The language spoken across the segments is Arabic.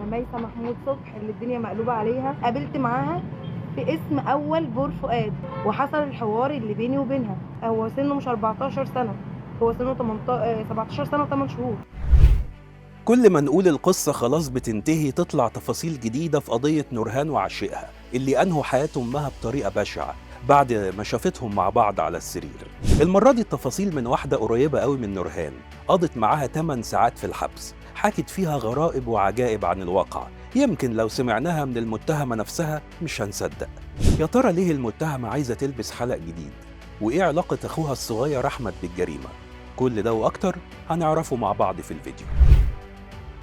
ميسة محمود صبح اللي الدنيا مقلوبة عليها، قابلت معاها في اسم أول بور فؤاد، وحصل الحوار اللي بيني وبينها. هو سنه مش 14 سنة، هو سنه 17 سنة و8 شهور. كل ما نقول القصة خلاص بتنتهي تطلع تفاصيل جديدة في قضية نورهان وعشيقها اللي أنهوا حياة أمها بطريقة بشعة بعد ما شافتهم مع بعض على السرير. المرة دي التفاصيل من واحدة قريبة قوي من نورهان، قضت معاها 8 ساعات في الحبس، حكت فيها غرائب وعجائب عن الواقع يمكن لو سمعناها من المتهمة نفسها مش هنصدق. يا ترى ليه المتهمة عايزة تلبس حلق جديد؟ وإيه علاقة أخوها الصغير أحمد بالجريمة؟ كل ده وأكتر هنعرفه مع بعض في الفيديو.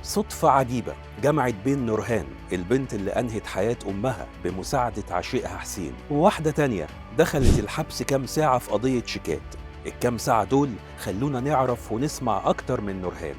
صدفة عجيبة جمعت بين نورهان البنت اللي أنهت حياة أمها بمساعدة عشيقها حسين وواحدة تانية دخلت الحبس كام ساعة في قضية شيكات. الكام ساعة دول خلونا نعرف ونسمع أكتر من نورهان،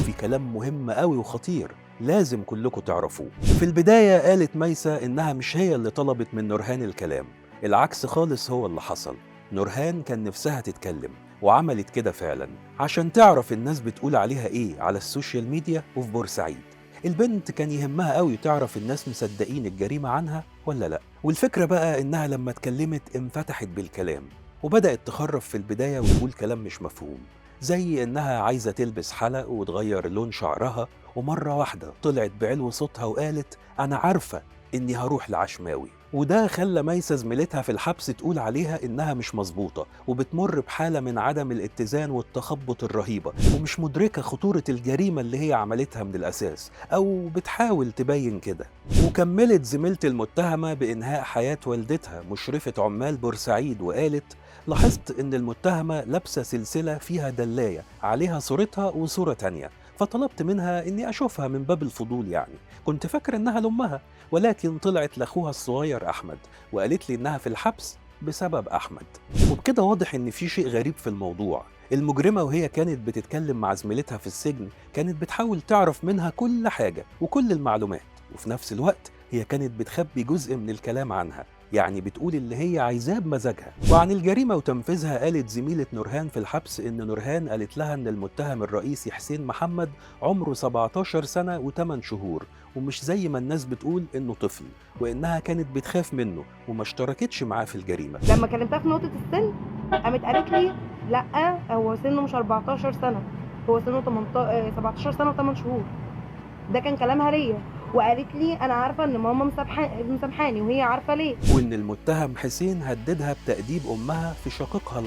في كلام مهم قوي وخطير لازم كلكم تعرفوه. في البداية قالت ميسة إنها مش هي اللي طلبت من نورهان الكلام، العكس خالص هو اللي حصل. نورهان كان نفسها تتكلم وعملت كده فعلا عشان تعرف الناس بتقول عليها ايه على السوشيال ميديا وفي بورسعيد. البنت كان يهمها قوي تعرف الناس مصدقين الجريمة عنها ولا لا، والفكرة بقى انها لما اتكلمت انفتحت بالكلام وبدأت تخرف في البداية وتقول كلام مش مفهوم، زي انها عايزة تلبس حلق وتغير لون شعرها، ومرة واحدة طلعت بعلو صوتها وقالت انا عارفة اني هروح لعشماوي. وده خلى ميسة زميلتها في الحبس تقول عليها إنها مش مظبوطة وبتمر بحالة من عدم الاتزان والتخبط الرهيبة ومش مدركة خطورة الجريمة اللي هي عملتها من الأساس أو بتحاول تبين كده. وكملت زميلة المتهمة بإنهاء حياة والدتها مشرفة عمال بورسعيد وقالت لاحظت إن المتهمة لابسة سلسلة فيها دلاية عليها صورتها وصورة تانية، فطلبت منها إني أشوفها من باب الفضول، يعني كنت فاكرة إنها لأمها، ولكن طلعت لأخوها الصغير أحمد وقالت لي إنها في الحبس بسبب أحمد. وبكده واضح إن في شيء غريب في الموضوع. المجرمة وهي كانت بتتكلم مع زميلتها في السجن كانت بتحاول تعرف منها كل حاجة وكل المعلومات، وفي نفس الوقت هي كانت بتخبي جزء من الكلام عنها، يعني بتقول اللي هي عايزاه بمزاجها. وعن الجريمة وتنفيذها قالت زميلة نورهان في الحبس إن نورهان قالت لها إن المتهم الرئيسي حسين محمد عمره 17 سنة و8 شهور ومش زي ما الناس بتقول إنه طفل، وإنها كانت بتخاف منه وما اشتركتش معاه في الجريمة. لما كلمتها في نقطة السن قامت قالت لي لأ، هو سنه مش 14 سنة، هو سنه 17 سنة و8 شهور. ده كان كلامها ليا، وقالت لي أنا عارفة إن ماما مسامحاني وهي عارفة ليه. وإن المتهم حسين هددها بتأديب أمها في شقيقها